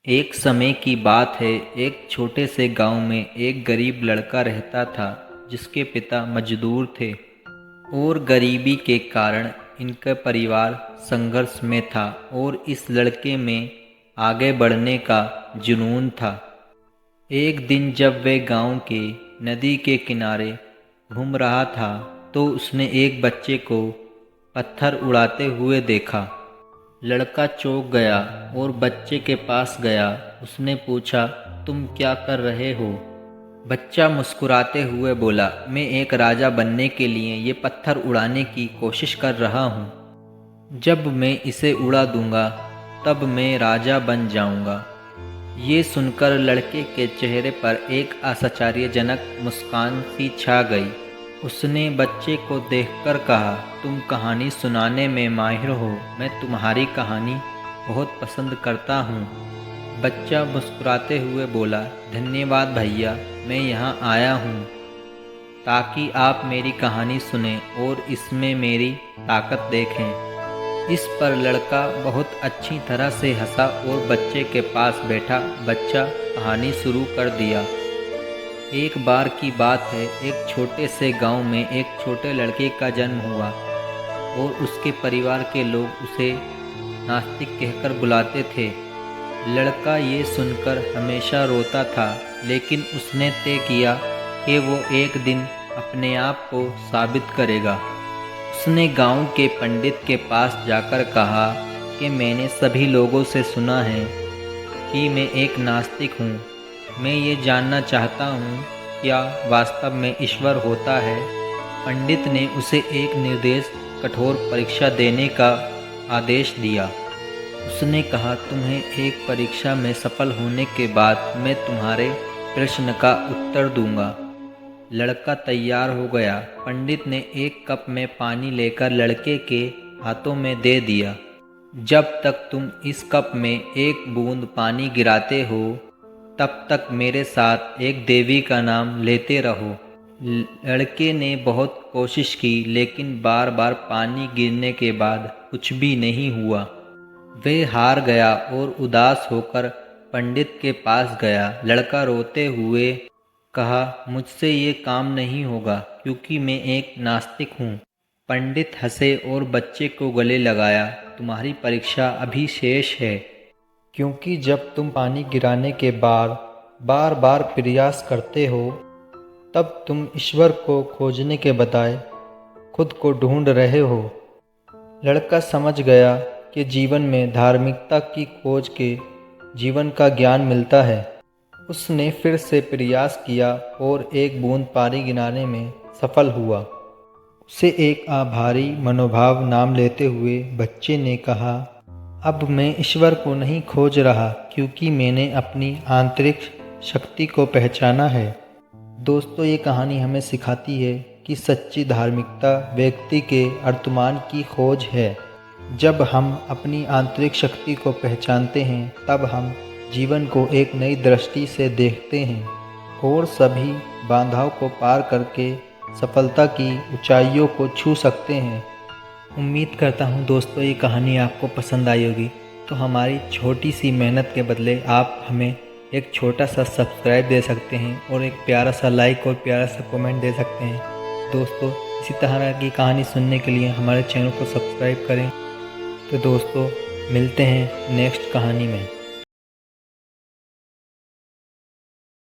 एक समय की बात है। एक छोटे से गांव में एक गरीब लड़का रहता था जिसके पिता मजदूर थे और गरीबी के कारण इनका परिवार संघर्ष में था और इस लड़के में आगे बढ़ने का जुनून था। एक दिन जब वह गांव के नदी के किनारे घूम रहा था तो उसने एक बच्चे को पत्थर उड़ाते हुए देखा। लड़का चौंक गया और बच्चे के पास गया। उसने पूछा, तुम क्या कर रहे हो? बच्चा मुस्कुराते हुए बोला, मैं एक राजा बनने के लिए ये पत्थर उड़ाने की कोशिश कर रहा हूँ। जब मैं इसे उड़ा दूंगा तब मैं राजा बन जाऊंगा। ये सुनकर लड़के के चेहरे पर एक आश्चर्यजनक मुस्कान सी छा गई। उसने बच्चे को देखकर कहा, तुम कहानी सुनाने में माहिर हो, मैं तुम्हारी कहानी बहुत पसंद करता हूँ। बच्चा मुस्कुराते हुए बोला, धन्यवाद भैया, मैं यहाँ आया हूँ ताकि आप मेरी कहानी सुनें और इसमें मेरी ताकत देखें। इस पर लड़का बहुत अच्छी तरह से हंसा और बच्चे के पास बैठा बच्चा कहानी शुरू कर दिया। एक बार की बात है, एक छोटे से गांव में एक छोटे लड़के का जन्म हुआ और उसके परिवार के लोग उसे नास्तिक कहकर बुलाते थे। लड़का ये सुनकर हमेशा रोता था, लेकिन उसने तय किया कि वो एक दिन अपने आप को साबित करेगा। उसने गांव के पंडित के पास जाकर कहा कि मैंने सभी लोगों से सुना है कि मैं एक नास्तिक हूँ। मैं ये जानना चाहता हूँ क्या वास्तव में ईश्वर होता है। पंडित ने उसे एक निर्देश कठोर परीक्षा देने का आदेश दिया। उसने कहा, तुम्हें एक परीक्षा में सफल होने के बाद मैं तुम्हारे प्रश्न का उत्तर दूंगा। लड़का तैयार हो गया। पंडित ने एक कप में पानी लेकर लड़के के हाथों में दे दिया। जब तक तुम इस कप में एक बूंद पानी गिराते हो तब तक मेरे साथ एक देवी का नाम लेते रहो। लड़के ने बहुत कोशिश की, लेकिन बार बार पानी गिरने के बाद कुछ भी नहीं हुआ। वह हार गया और उदास होकर पंडित के पास गया। लड़का रोते हुए कहा, मुझसे ये काम नहीं होगा क्योंकि मैं एक नास्तिक हूँ। पंडित हंसे और बच्चे को गले लगाया, तुम्हारी परीक्षा अभी शेष है, क्योंकि जब तुम पानी गिराने के बाद बार बार प्रयास करते हो तब तुम ईश्वर को खोजने के बजाय खुद को ढूंढ रहे हो। लड़का समझ गया कि जीवन में धार्मिकता की खोज के जीवन का ज्ञान मिलता है। उसने फिर से प्रयास किया और एक बूंद पानी गिराने में सफल हुआ। उसे एक आभारी मनोभाव नाम लेते हुए बच्चे ने कहा, अब मैं ईश्वर को नहीं खोज रहा क्योंकि मैंने अपनी आंतरिक शक्ति को पहचाना है। दोस्तों, ये कहानी हमें सिखाती है कि सच्ची धार्मिकता व्यक्ति के वर्तमान की खोज है। जब हम अपनी आंतरिक शक्ति को पहचानते हैं तब हम जीवन को एक नई दृष्टि से देखते हैं और सभी बाधाओं को पार करके सफलता की ऊंचाइयों को छू सकते हैं। उम्मीद करता हूँ दोस्तों ये कहानी आपको पसंद आई होगी। तो हमारी छोटी सी मेहनत के बदले आप हमें एक छोटा सा सब्सक्राइब दे सकते हैं और एक प्यारा सा लाइक और प्यारा सा कमेंट दे सकते हैं। दोस्तों, इसी तरह की कहानी सुनने के लिए हमारे चैनल को सब्सक्राइब करें। तो दोस्तों, मिलते हैं नेक्स्ट कहानी में।